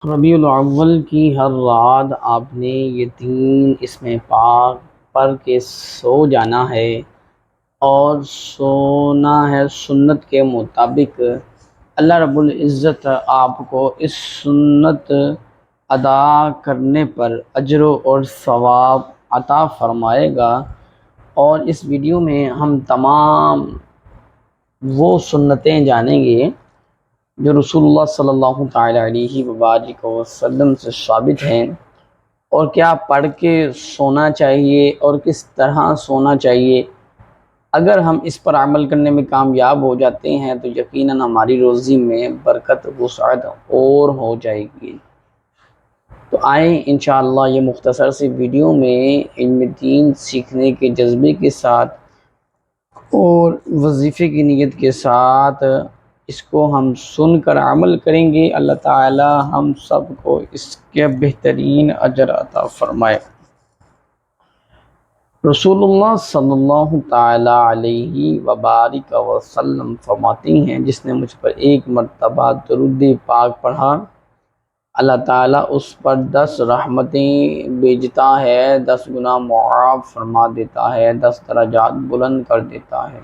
ربیع الاول کی ہر رات آپ نے یہ 3 اسم پاک پڑھ کے سو جانا ہے اور سونا ہے سنت کے مطابق۔ اللہ رب العزت آپ کو اس سنت ادا کرنے پر اجر اور ثواب عطا فرمائے گا۔ اور اس ویڈیو میں ہم تمام وہ سنتیں جانیں گے جو رسول اللہ صلی اللہ تعالیٰ علیہ وآلہ وسلم سے ثابت ہیں، اور کیا پڑھ کے سونا چاہیے اور کس طرح سونا چاہیے۔ اگر ہم اس پر عمل کرنے میں کامیاب ہو جاتے ہیں تو یقیناً ہماری روزی میں برکت وسعت اور ہو جائے گی۔ تو آئیں انشاءاللہ یہ مختصر سی ویڈیو میں علم دین سیکھنے کے جذبے کے ساتھ اور وظیفے کی نیت کے ساتھ اس کو ہم سن کر عمل کریں گے۔ اللہ تعالی ہم سب کو اس کے بہترین اجر عطا فرمائے۔ رسول اللہ صلی اللہ تعالی علیہ وبارک وسلم فرماتی ہیں، جس نے مجھ پر ایک مرتبہ درود پاک پڑھا، اللہ تعالیٰ اس پر 10 رحمتیں بھیجتا ہے، 10 گناہ معاف فرما دیتا ہے، 10 درجات بلند کر دیتا ہے۔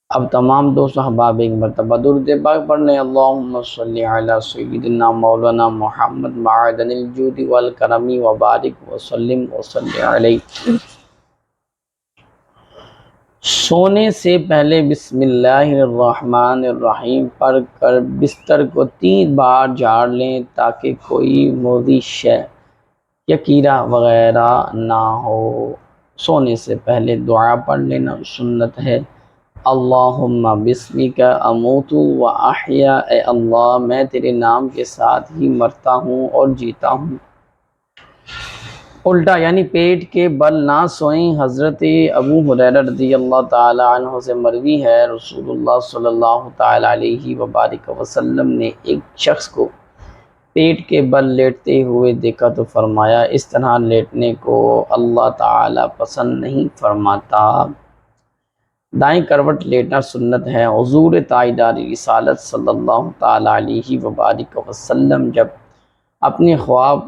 اب تمام دوست احباب ایک مرتبہ درود پاک پڑھ لیں۔ اللہم صلی علی سیدنا مولانا محمد معدن الجود والکرم وبارک وسلم وصلی علیہ۔ سونے سے پہلے بسم اللہ الرحمن الرحیم پڑھ کر بستر کو 3 بار جھاڑ لیں تاکہ کوئی موذی شے یا کیڑا وغیرہ نہ ہو۔ سونے سے پہلے دعا پڑھ لینا سنت ہے۔ اللہم بسمک اموت و احیا، اے اللہ میں تیرے نام کے ساتھ ہی مرتا ہوں اور جیتا ہوں۔ الٹا یعنی پیٹ کے بل نہ سوئیں۔ حضرت ابو ہریرہ رضی اللہ تعالی عنہ سے مروی ہے، رسول اللہ صلی اللہ تعالی علیہ وبارک وسلم نے ایک شخص کو پیٹ کے بل لیٹتے ہوئے دیکھا تو فرمایا، اس طرح لیٹنے کو اللہ تعالی پسند نہیں فرماتا۔ دائیں کروٹ لیٹنا سنت ہے۔ حضور تاجدار رسالت صلی اللہ تعالی علیہ وبارک وسلم جب اپنے خواب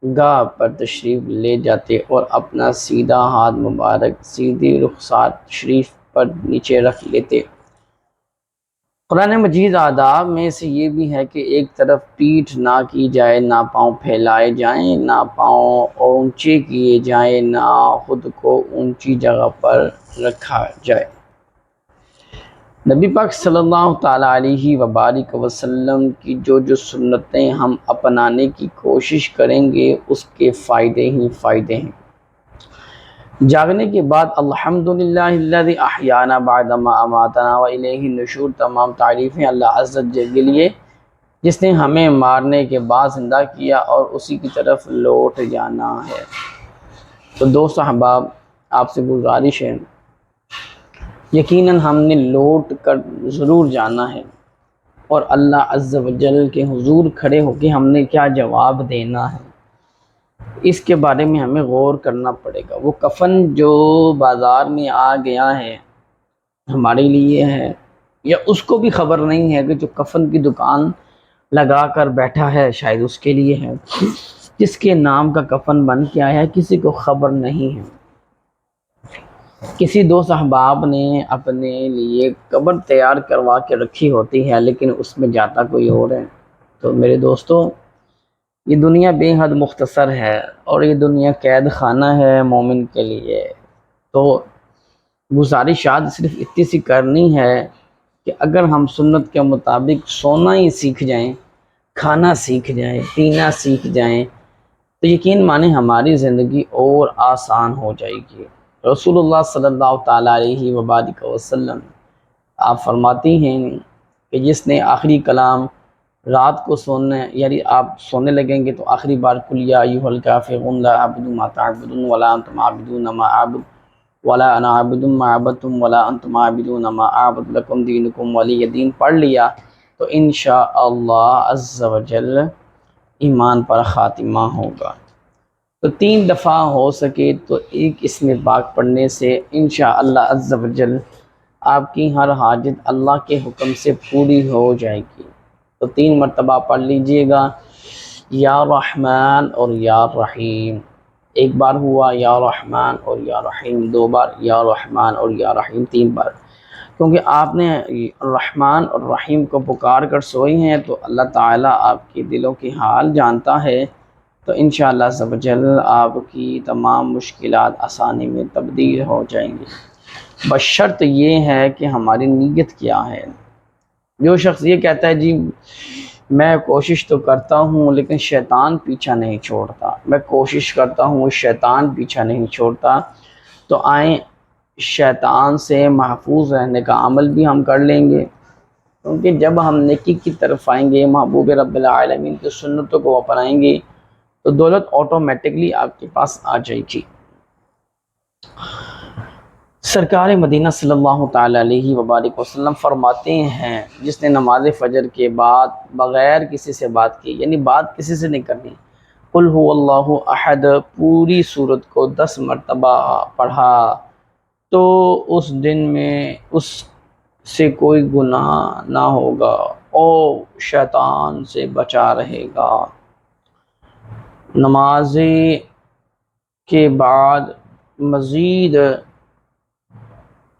گاہ پر تشریف لے جاتے اور اپنا سیدھا ہاتھ مبارک سیدھی رخسار شریف پر نیچے رکھ لیتے۔ قرآن مجید آداب میں سے یہ بھی ہے کہ ایک طرف پیٹھ نہ کی جائے، نہ پاؤں پھیلائے جائیں، نہ پاؤں اونچے کیے جائیں، نہ خود کو اونچی جگہ پر رکھا جائے۔ نبی پاک صلی اللہ تعالیٰ علیہ وبارک وسلم کی جو سنتیں ہم اپنانے کی کوشش کریں گے اس کے فائدے ہی فائدے ہیں۔ جاگنے کے بعد الحمدللہ الذی احیانا بعد ما اماتنا والیہ النشور، تمام تعریفیں اللہ عز و جل کے لیے جس نے ہمیں مارنے کے بعد زندہ کیا اور اسی کی طرف لوٹ جانا ہے۔ تو دوست احباب آپ سے گزارش ہے، یقیناً ہم نے لوٹ کر ضرور جانا ہے، اور اللہ عز و جل کے حضور کھڑے ہو کے ہم نے کیا جواب دینا ہے اس کے بارے میں ہمیں غور کرنا پڑے گا۔ وہ کفن جو بازار میں آ گیا ہے ہمارے لیے ہے، یا اس کو بھی خبر نہیں ہے کہ جو کفن کی دکان لگا کر بیٹھا ہے شاید اس کے لیے ہے، جس کے نام کا کفن بن کے آیا ہے کسی کو خبر نہیں ہے۔ کسی دوست احباب نے اپنے لیے قبر تیار کروا کے رکھی ہوتی ہے لیکن اس میں جاتا کوئی اور ہے۔ تو میرے دوستو، یہ دنیا بے حد مختصر ہے اور یہ دنیا قید خانہ ہے مومن کے لیے۔ تو گزارش آج صرف اتنی سی کرنی ہے کہ اگر ہم سنت کے مطابق سونا ہی سیکھ جائیں، کھانا سیکھ جائیں، پینا سیکھ جائیں تو یقین مانیں ہماری زندگی اور آسان ہو جائے گی۔ رسول اللہ صلی اللہ تعالیٰ علیہ وبارک وسلم آپ فرماتی ہیں کہ جس نے آخری کلام رات کو سونے، یعنی آپ سونے لگیں گے تو آخری بار قل یا ایھا الکافرون لا اعبد ما تعبدون ولا انتم عابدون ما اعبد ولا انا عابد ما عبدتم ولا انتم عابدون ما اعبد لکم دینکم ولی دین پڑھ لیا تو انشاءاللہ عز و جل ایمان پر خاتمہ ہوگا۔ تو 3 دفعہ ہو سکے تو ایک اسم پاک پڑھنے سے انشاءاللہ عز و جل آپ کی ہر حاجت اللہ کے حکم سے پوری ہو جائے گی۔ تو 3 مرتبہ پڑھ لیجئے گا۔ یا رحمان اور یا رحیم، ایک بار ہوا یا رحمان اور یا رحیم، دو بار یا رحمان اور یا رحیم، تین بار، کیونکہ آپ نے رحمان اور رحیم کو پکار کر سوئی ہیں تو اللہ تعالیٰ آپ کے دلوں کی حال جانتا ہے، تو انشاءاللہ عز و جل آپ کی تمام مشکلات آسانی میں تبدیل ہو جائیں گی، بشرط یہ ہے کہ ہماری نیت کیا ہے۔ جو شخص یہ کہتا ہے جی میں کوشش تو کرتا ہوں لیکن شیطان پیچھا نہیں چھوڑتا، میں کوشش کرتا ہوں شیطان پیچھا نہیں چھوڑتا، تو آئیں شیطان سے محفوظ رہنے کا عمل بھی ہم کر لیں گے، کیونکہ جب ہم نیکی کی طرف آئیں گے، محبوب رب العالمین کی سنتوں کو اپنائیں گے، تو دولت آٹومیٹکلی آپ کے پاس آ جائے گی۔ سرکار مدینہ صلی اللہ تعالیٰ علیہ وبارک وسلم فرماتے ہیں جس نے نماز فجر کے بعد بغیر کسی سے بات کی، یعنی بات کسی سے نہیں کرنی، قل هو اللہ احد پوری سورت کو 10 مرتبہ پڑھا تو اس دن میں اس سے کوئی گناہ نہ ہوگا اور شیطان سے بچا رہے گا۔ نماز کے بعد مزید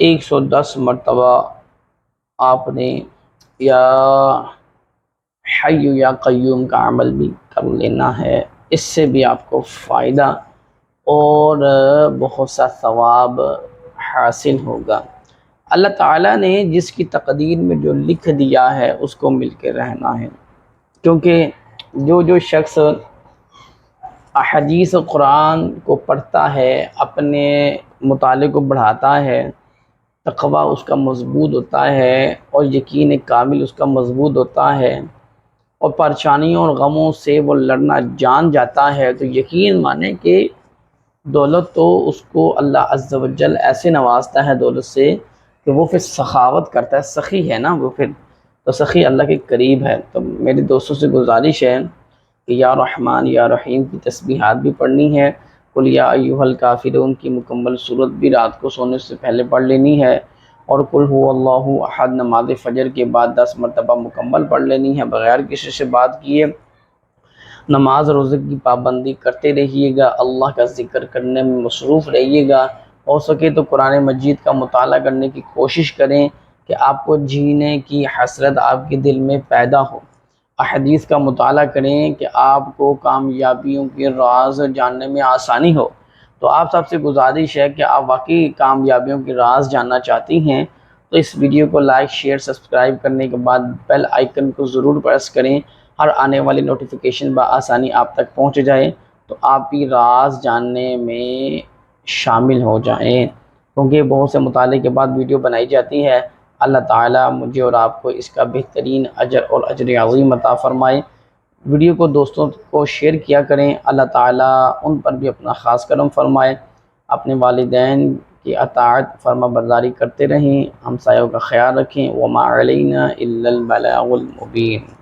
110 مرتبہ آپ نے یا حی یا قیوم کا عمل بھی کر لینا ہے، اس سے بھی آپ کو فائدہ اور بہت سا ثواب حاصل ہوگا۔ اللہ تعالیٰ نے جس کی تقدیر میں جو لکھ دیا ہے اس کو مل کے رہنا ہے، کیونکہ جو شخص احادیث قرآن کو پڑھتا ہے، اپنے مطالعے کو بڑھاتا ہے، تقوی اس کا مضبوط ہوتا ہے اور یقین کامل اس کا مضبوط ہوتا ہے، اور پریشانیوں اور غموں سے وہ لڑنا جان جاتا ہے، تو یقین مانے کہ دولت تو اس کو اللہ عز و جل ایسے نوازتا ہے دولت سے کہ وہ پھر سخاوت کرتا ہے، سخی ہے نا وہ، پھر تو سخی اللہ کے قریب ہے۔ تو میرے دوستوں سے گزارش ہے کہ یا رحمان یا رحیم کی تسبیحات بھی پڑھنی ہے، قل یا ایھا الکافرون کی مکمل صورت بھی رات کو سونے سے پہلے پڑھ لینی ہے، اور قل هو اللہ احد نماز فجر کے بعد 10 مرتبہ مکمل پڑھ لینی ہے بغیر کسی سے بات کیے۔ نماز روزے کی پابندی کرتے رہیے گا، اللہ کا ذکر کرنے میں مصروف رہیے گا، ہو سکے تو قرآن مجید کا مطالعہ کرنے کی کوشش کریں کہ آپ کو جینے کی حسرت آپ کے دل میں پیدا ہو، احادیث کا مطالعہ کریں کہ آپ کو کامیابیوں کے راز جاننے میں آسانی ہو۔ تو آپ سب سے گزارش ہے کہ آپ واقعی کامیابیوں کے راز جاننا چاہتی ہیں تو اس ویڈیو کو لائک شیئر سبسکرائب کرنے کے بعد بیل آئیکن کو ضرور پریس کریں، ہر آنے والی نوٹیفیکیشن بآسانی آپ تک پہنچ جائے تو آپ بھی راز جاننے میں شامل ہو جائیں، کیونکہ بہت سے مطالعے کے بعد ویڈیو بنائی جاتی ہے۔ اللہ تعالیٰ مجھے اور آپ کو اس کا بہترین اجر اور اجر عظیم عطا فرمائے۔ ویڈیو کو دوستوں کو شیئر کیا کریں، اللہ تعالیٰ ان پر بھی اپنا خاص کرم فرمائے، اپنے والدین کی اطاعت فرما برداری کرتے رہیں، ہمسایوں کا خیال رکھیں، وما علینا الا البلاغ المبین۔